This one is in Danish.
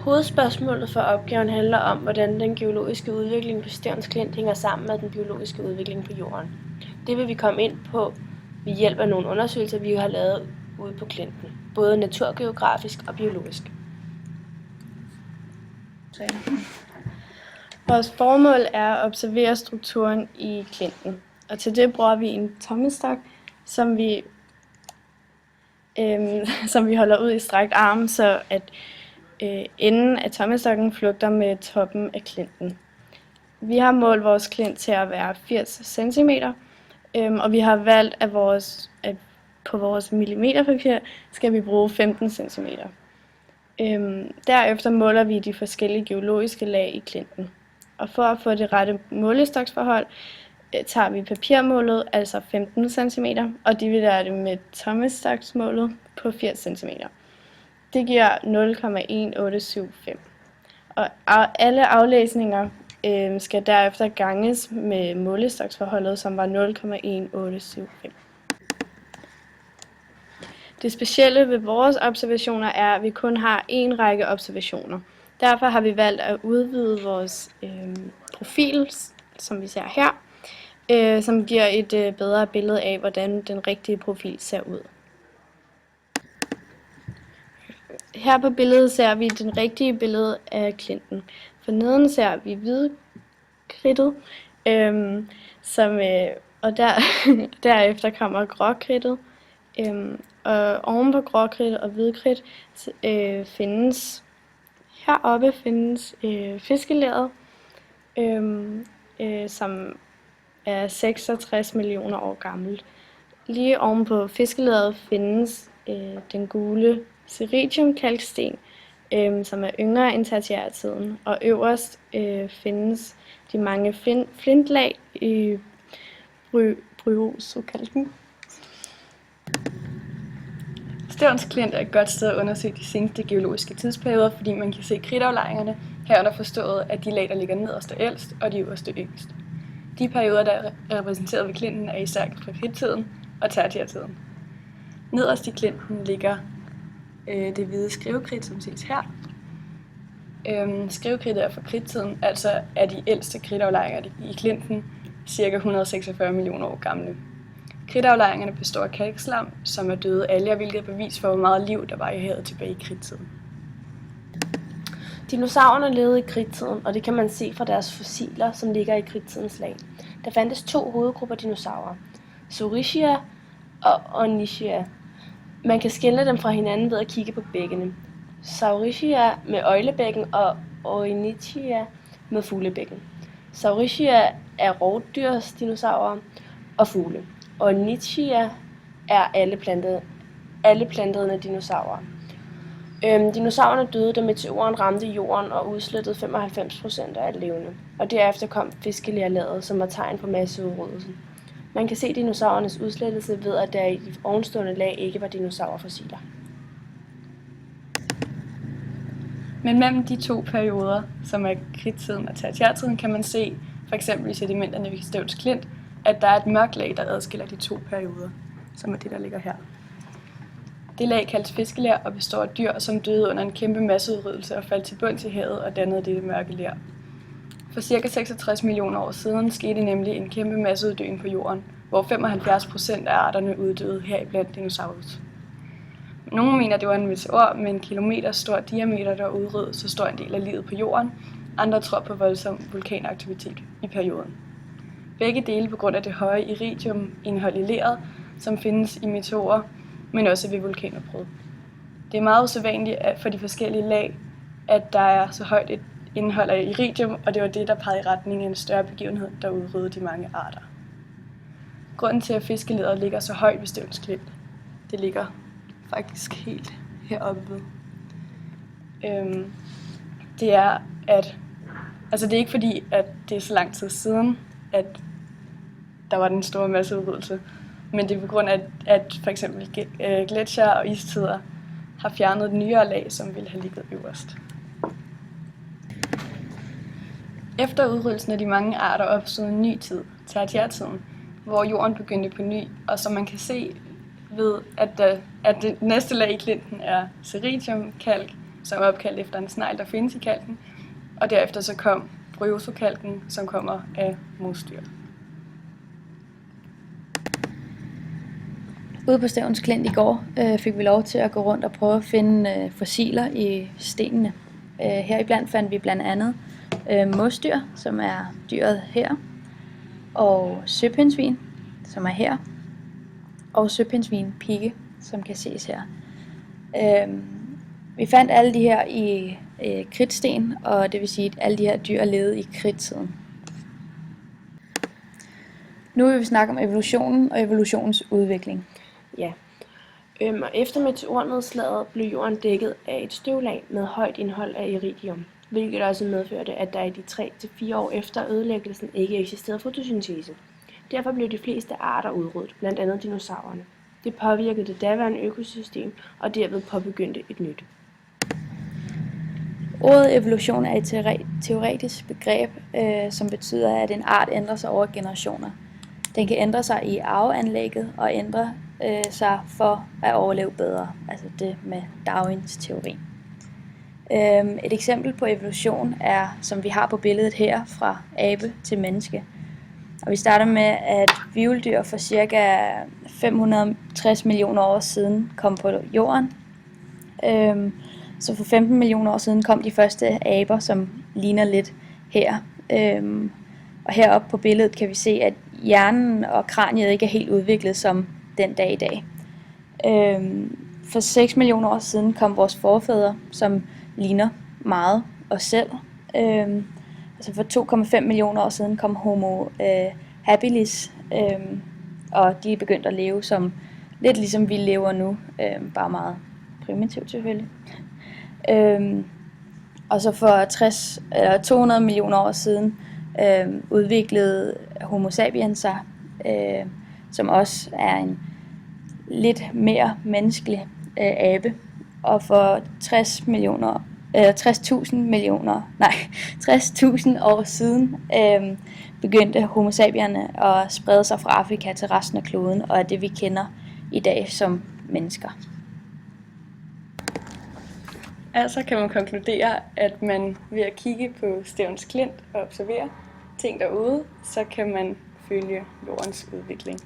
Hovedspørgsmålet for opgaven handler om, hvordan den geologiske udvikling på Stevns Klint hænger sammen med den biologiske udvikling på Jorden. Det vil vi komme ind på ved hjælp af nogle undersøgelser, vi har lavet ude på klinten, både naturgeografisk og biologisk. Vores formål er at observere strukturen i klinten, og til det bruger vi en tommestok, som vi holder ud i strakt arm, så at enden af tommestokken flugter med toppen af klinten. Vi har målt vores klint til at være 80 cm, og vi har valgt, at på vores millimeterpapir skal vi bruge 15 cm. Derefter måler vi de forskellige geologiske lag i klinten. Og for at få det rette målestoksforhold, tager vi papirmålet, altså 15 cm, og dividerer det med tommestoksmålet på 80 cm. Det giver 0,1875. Og alle aflæsninger skal derefter ganges med målestoksforholdet, som var 0,1875. Det specielle ved vores observationer er, at vi kun har én række observationer. Derfor har vi valgt at udvide vores profil, som vi ser her, som giver et bedre billede af, hvordan den rigtige profil ser ud. Her på billedet ser vi den rigtige billede af klinten. For neden ser vi hvidkridtet, og derefter kommer gråkridtet. Og oven på gråkridt og hvidkridt heroppe findes fiskelæret, som er 66 millioner år gammelt. Lige oven på fiskelæret findes den gule Ceridium-kalksten, som er yngre end tertiærtiden, og øverst findes de mange flintlag i Bryozokalken. Stevns Klint er et godt sted at undersøge de seneste geologiske tidsperioder, fordi man kan se kridtaflejringerne, herunder forstået, at de lag, der ligger nederst er ældst, og de øverste yngst. De perioder, der er repræsenteret ved klinten, er især fra kridttiden og tertiærtiden. Nederst i klinten ligger det hvide skrivekridt, som ses her. Skrivekridtet er fra kridttiden, altså er de ældste kridtaflejringer i klinten ca. 146 millioner år gamle. Kridtaflejringerne består af kalkslam, som er døde alger, hvilket er bevis for, hvor meget liv der var i havet tilbage i kridttiden. Dinosaurerne levede i kridttiden, og det kan man se fra deres fossiler, som ligger i kridttidens lag. Der fandtes 2 hovedgrupper dinosaurer, Saurischia og Ornithischia. Man kan skelne dem fra hinanden ved at kigge på bækkene. Saurischia med øglebækken og Ornithischia med fuglebækken. Saurischia er rovdyrsdinosaurer og fugle. Ornithischia er alle plantede dinosaurer. Dinosaurerne døde, da meteoren ramte jorden og udslettede 95% af alt levende. Og derefter kom fiskelerlaget, som var tegn på masseudryddelsen. Man kan se dinosaurernes udslettelse ved, at der i de ovenstående lag ikke var dinosaurfossiler. Men mellem de 2 perioder, som er kridttiden og tertiærtiden, kan man se, f.eks. i sedimenterne ved Stevns Klint, at der er et mørkt lag, der adskiller de 2 perioder, som er det, der ligger her. Det lag kaldes fiskeler og består af dyr, som døde under en kæmpe masseudryddelse og faldt til bunds i havet og dannede dette mørke ler. For ca. 66 millioner år siden skete nemlig en kæmpe masseuddøen på jorden, hvor 75% af arterne uddøde, heriblandt dinosaurus. Nogle mener, det var en meteor med en kilometer stor diameter, der udryddede så stor en del af livet på jorden. Andre tror på voldsom vulkanaktivitet i perioden. Begge dele på grund af det høje iridiumindhold i leret, som findes i meteorer, men også ved vulkanudbrud. Det er meget usædvanligt for de forskellige lag, at der er så højt et indhold af iridium, og det var det, der pegede i retning af en større begivenhed, der udryddede de mange arter. Grunden til, at fiskeleret ligger så højt ved Stevns Klint, det ligger faktisk helt heroppe ved. Det er, at det er ikke fordi, at det er så lang tid siden, at der var den store masseudryddelse, men det er på grund af, at for eksempel gletsjer og istider har fjernet et nyere lag, som ville have ligget øverst. Efter udryddelsen af de mange arter opstod en ny tid, tertiærtiden, hvor jorden begyndte på ny, og som man kan se ved, at det næste lag i klinten er ceridium, kalk, som er opkaldt efter en snegl, der findes i kalken. Og derefter så kom bryozokalken, som kommer af mosdyr. Ude på Stevns Klint i går fik vi lov til at gå rundt og prøve at finde fossiler i stenene. Heriblandt fandt vi blandt andet mosdyr, som er dyret her, og søpindsvin, som er her, og søpindsvinpigge, som kan ses her. Vi fandt alle de her i kridtsten, og det vil sige, at alle de her dyr levede i kridttiden. Nu vil vi snakke om evolutionen og evolutionens udvikling. Ja. Og efter meteornedslaget blev jorden dækket af et støvlag med højt indhold af iridium, hvilket også medførte, at der i de 3-4 år efter ødelæggelsen ikke eksisterede fotosyntese. Derfor blev de fleste arter udryddet, blandt andet dinosaurerne. Det påvirkede det daværende økosystem, og derved påbegyndte et nyt. Ordet evolution er et teoretisk begreb, som betyder, at en art ændrer sig over generationer. Den kan ændre sig i arveanlægget og ændre sig for at overleve bedre, altså det med Darwins teori. Et eksempel på evolution er, som vi har på billedet her, fra abe til menneske. Og vi starter med, at hvirveldyr for ca. 560 millioner år siden kom på jorden. Så for 15 millioner år siden kom de første aber, som ligner lidt her. Og heroppe på billedet kan vi se, at hjernen og kraniet ikke er helt udviklet som den dag i dag. For 6 millioner år siden kom vores forfædre, som ligner meget os selv. Altså for 2,5 millioner år siden kom Homo habilis, og de er begyndt at leve som lidt ligesom vi lever nu, bare meget primitivt selvfølgelig. Og så for 200 millioner år siden udviklede Homo sapiens sig, som også er en lidt mere menneskelig abe. Og for 60.000 år siden begyndte Homo sapierne at sprede sig fra Afrika til resten af kloden, og er det vi kender i dag som mennesker. Altså kan man konkludere, at man ved at kigge på Stevns Klint og observere ting derude, så kan man følge jordens udvikling.